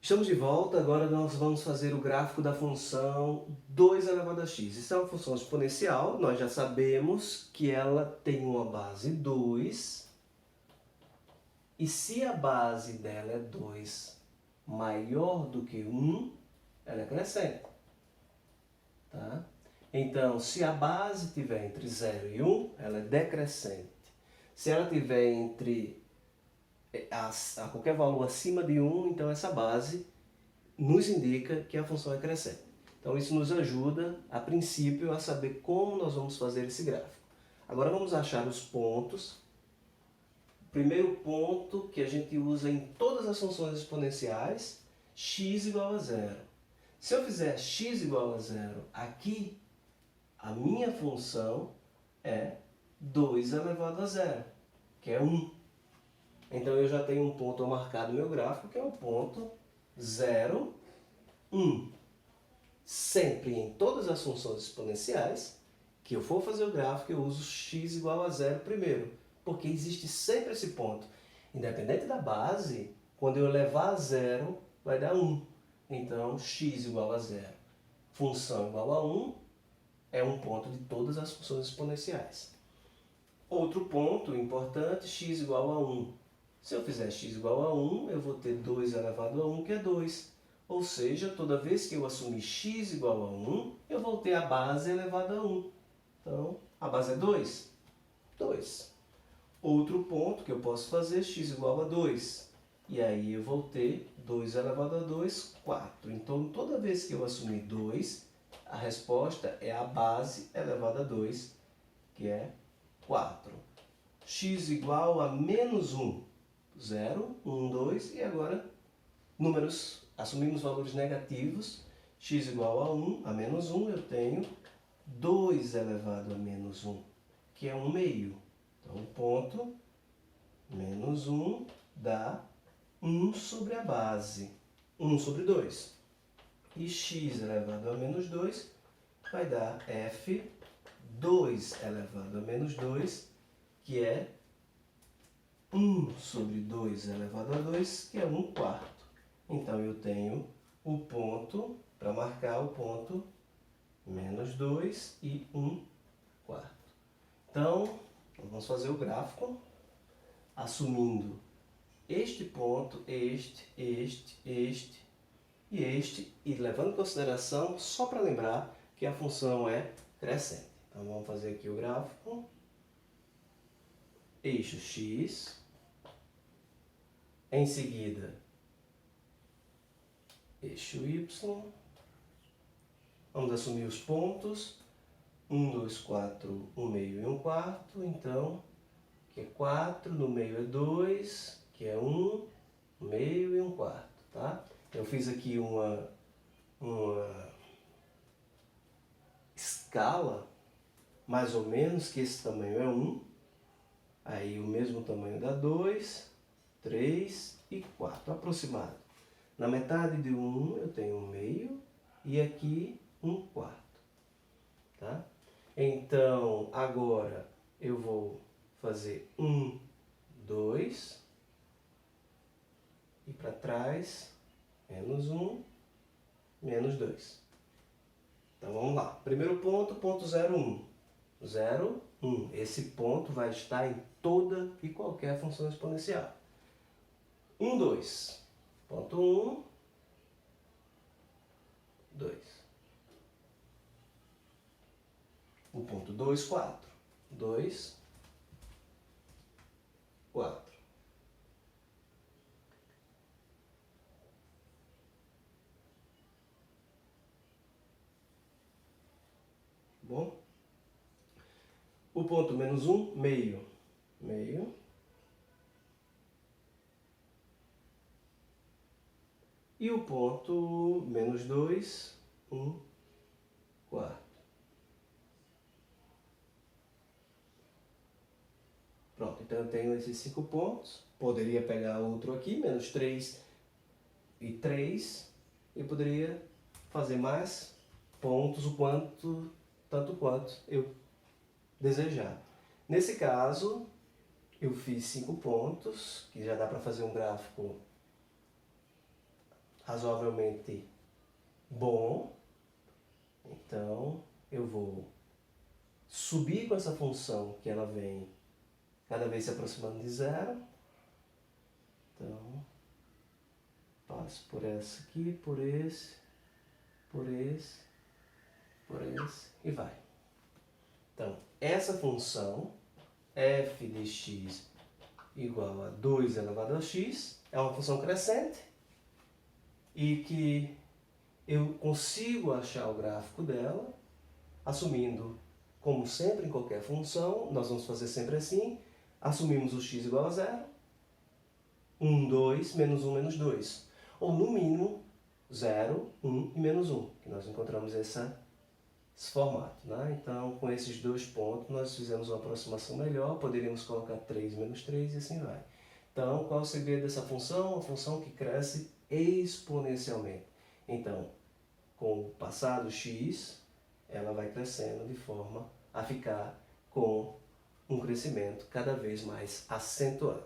Estamos de volta, agora nós vamos fazer o gráfico da função 2 elevado a x. Isso é uma função exponencial, nós já sabemos que ela tem uma base 2, e se a base dela é 2 maior do que 1, ela é crescente. Tá? Então, se a base estiver entre 0 e 1, ela é decrescente. Se ela estiver entre a qualquer valor acima de 1, então essa base nos indica que a função é crescente. Então isso nos ajuda, a princípio, a saber como nós vamos fazer esse gráfico. Agora vamos achar os pontos. O primeiro ponto que a gente usa em todas as funções exponenciais, x igual a zero. Se eu fizer x igual a zero aqui, a minha função é 2 elevado a zero, que é 1. Então eu já tenho um ponto marcado no meu gráfico, que é o ponto 0, 1. Sempre em todas as funções exponenciais que eu for fazer o gráfico, eu uso x igual a zero primeiro, porque existe sempre esse ponto. Independente da base, quando eu levar a zero, vai dar 1. Então, x igual a zero, função igual a 1, é um ponto de todas as funções exponenciais. Outro ponto importante, x igual a 1. Se eu fizer x igual a 1, eu vou ter 2 elevado a 1, que é 2. Ou seja, toda vez que eu assumir x igual a 1, eu vou ter a base elevada a 1. Então, a base é 2? 2. Outro ponto que eu posso fazer, x igual a 2. E aí eu vou ter 2 elevado a 2, 4. Então, toda vez que eu assumir 2, a resposta é a base elevada a 2, que é 4. X igual a menos 1. 0, 1, 2, e agora números, assumimos valores negativos, x igual a 1, a menos 1, eu tenho 2 elevado a menos 1, que é 1 meio. Então, o ponto menos 1 dá 1 sobre a base, 1 sobre 2. E x elevado a menos 2 vai dar f 2 elevado a menos 2, que é 1 sobre 2 elevado a 2, que é 1 quarto. Então, eu tenho o ponto, para marcar o ponto, menos 2 e 1 quarto. Então, vamos fazer o gráfico, assumindo este ponto, este e este, e levando em consideração, só para lembrar, que a função é crescente. Então, vamos fazer aqui o gráfico. Eixo x. Em seguida, eixo y. Vamos assumir os pontos. 1, 2, 4, 1 meio e 1 quarto. Então, que é 4, no meio é 2, que é 1 meio e 1 quarto. Tá? Eu fiz aqui uma escala, mais ou menos, que esse tamanho é 1. Aí o mesmo tamanho dá 2, 3 e 4, aproximado. Na metade de 1 eu tenho 1 meio e aqui 1 quarto. Tá? Então, agora eu vou fazer 1, 2 e para trás, menos 1, menos 2. Então vamos lá. Primeiro ponto, ponto 0, 1. 0, 1. Esse ponto vai estar em toda e qualquer função exponencial. 1, 2. Ponto 1, 2. O ponto 2, 4. 2, 4. Bom? O ponto menos 1, meio. Meio. E o ponto menos 2, 1 quarto. Pronto, então eu tenho esses 5 pontos. Poderia pegar outro aqui, menos 3 e 3. Eu poderia fazer mais pontos, tanto quanto eu desejar. Nesse caso, eu fiz 5 pontos, que já dá para fazer um gráfico razoavelmente bom. Então, eu vou subir com essa função que ela vem cada vez se aproximando de zero. Então, passo por essa aqui, por esse e vai. Então, essa função f de x igual a 2 elevado a x é uma função crescente e que eu consigo achar o gráfico dela assumindo, como sempre em qualquer função, nós vamos fazer sempre assim, assumimos o x igual a 0, 1, 2, menos 1, menos 2. Ou no mínimo 0, 1 e menos 1, que nós encontramos esse formato, né? Então, com esses dois pontos, nós fizemos uma aproximação melhor, poderíamos colocar 3 menos 3 e assim vai. Então, qual é o segredo dessa função? Uma função que cresce exponencialmente. Então, com o passar do x, ela vai crescendo de forma a ficar com um crescimento cada vez mais acentuado.